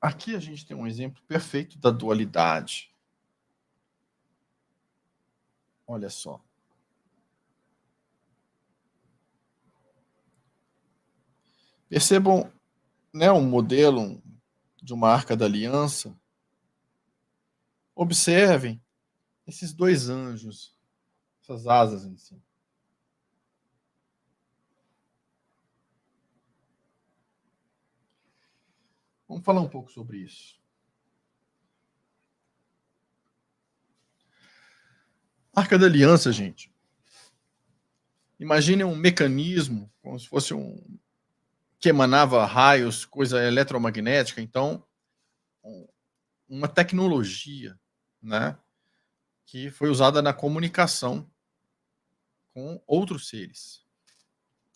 aqui a gente tem um exemplo perfeito da dualidade. Olha só. Percebam, né, um modelo de uma arca da aliança. Observem esses dois anjos, essas asas em cima. Vamos falar um pouco sobre isso. Arca da Aliança, gente. Imagine um mecanismo, como se fosse que emanava raios, coisa eletromagnética. Então, uma tecnologia, né, que foi usada na comunicação com outros seres.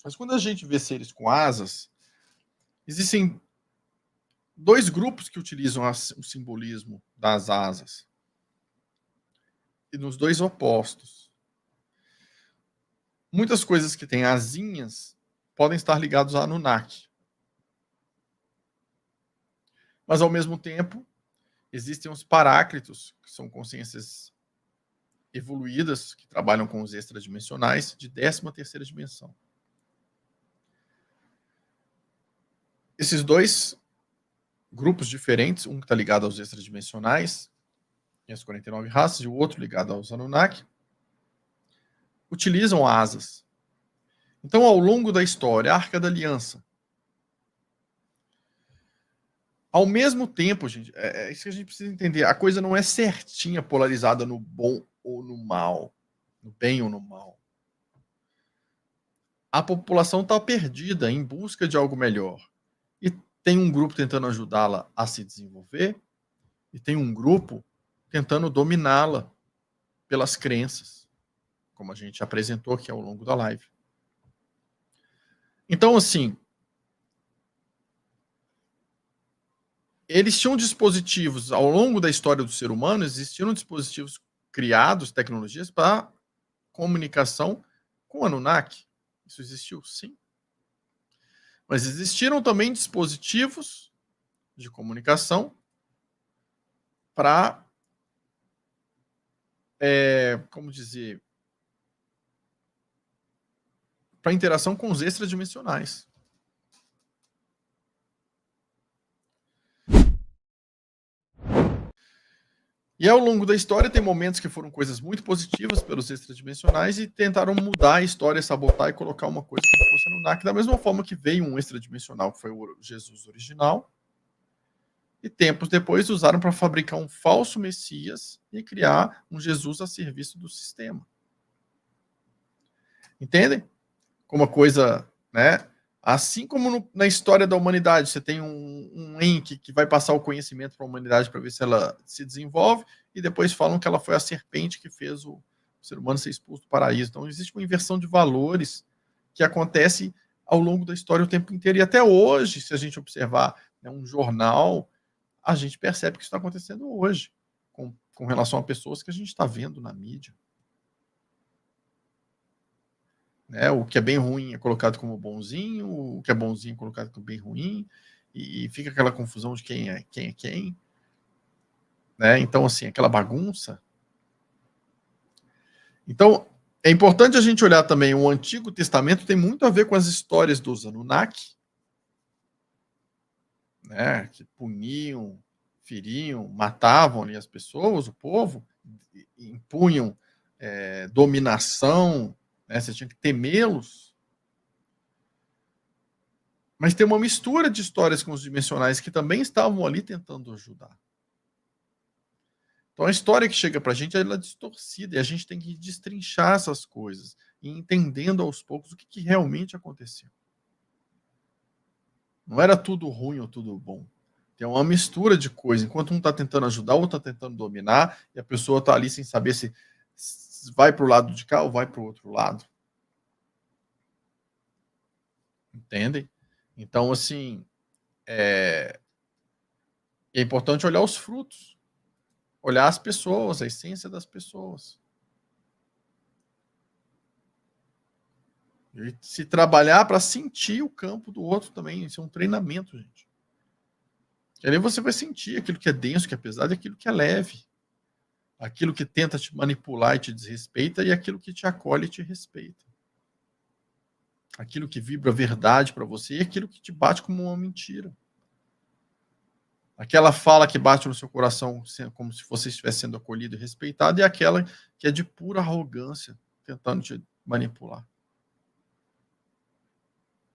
Mas quando a gente vê seres com asas, existem dois grupos que utilizam o simbolismo das asas. E nos dois opostos. Muitas coisas que têm asinhas podem estar ligadas a Anunnaki. Mas, ao mesmo tempo, existem os paráclitos, que são consciências evoluídas, que trabalham com os extradimensionais, de 13ª dimensão. Esses dois grupos diferentes, um que está ligado aos extradimensionais, e as 49 raças, e o outro ligado aos Anunnaki, utilizam asas. Então, ao longo da história, a Arca da Aliança, ao mesmo tempo, gente, é isso que a gente precisa entender, a coisa não é certinha, polarizada no bom ou no mal, no bem ou no mal. A população está perdida em busca de algo melhor. E tem um grupo tentando ajudá-la a se desenvolver, e tem um grupo tentando dominá-la pelas crenças, como a gente apresentou aqui ao longo da live. Então, assim, eles tinham dispositivos, ao longo da história do ser humano, existiram dispositivos criados, tecnologias, para comunicação com Anunnaki. Isso existiu, sim. Mas existiram também dispositivos de comunicação para, como dizer, para interação com os extradimensionais. E ao longo da história tem momentos que foram coisas muito positivas pelos extradimensionais e tentaram mudar a história, sabotar e colocar uma coisa como se fosse Anunnaki, da mesma forma que veio um extradimensional, que foi o Jesus original, e tempos depois usaram para fabricar um falso Messias e criar um Jesus a serviço do sistema. Entendem? Como uma coisa, né? Assim como na história da humanidade, você tem um ente que vai passar o conhecimento para a humanidade para ver se ela se desenvolve, e depois falam que ela foi a serpente que fez o ser humano ser expulso do paraíso. Então, existe uma inversão de valores que acontece ao longo da história o tempo inteiro. E até hoje, se a gente observar, né, um jornal, a gente percebe que isso está acontecendo hoje, com relação a pessoas que a gente está vendo na mídia. Né? O que é bem ruim é colocado como bonzinho, o que é bonzinho é colocado como bem ruim, e fica aquela confusão de quem é quem. Né? Então, assim, aquela bagunça. Então, é importante a gente olhar também, o Antigo Testamento tem muito a ver com as histórias dos Anunnaki, né? Que puniam, feriam, matavam ali as pessoas, o povo, impunham dominação, né? Você tinha que temê-los. Mas tem uma mistura de histórias com os dimensionais que também estavam ali tentando ajudar. Então a história que chega para a gente ela é distorcida e a gente tem que destrinchar essas coisas e entendendo aos poucos o que realmente aconteceu. Não era tudo ruim ou tudo bom. Tem uma mistura de coisas. Enquanto um está tentando ajudar, o outro está tentando dominar, e a pessoa está ali sem saber se vai para o lado de cá ou vai para o outro lado. Entendem? Então, assim, é importante olhar os frutos, olhar as pessoas, a essência das pessoas. E se trabalhar para sentir o campo do outro também. Isso é um treinamento, gente. E ali você vai sentir aquilo que é denso, que é pesado, e aquilo que é leve. Aquilo que tenta te manipular e te desrespeita, e aquilo que te acolhe e te respeita. Aquilo que vibra verdade para você e aquilo que te bate como uma mentira. Aquela fala que bate no seu coração como se você estivesse sendo acolhido e respeitado, e aquela que é de pura arrogância, tentando te manipular.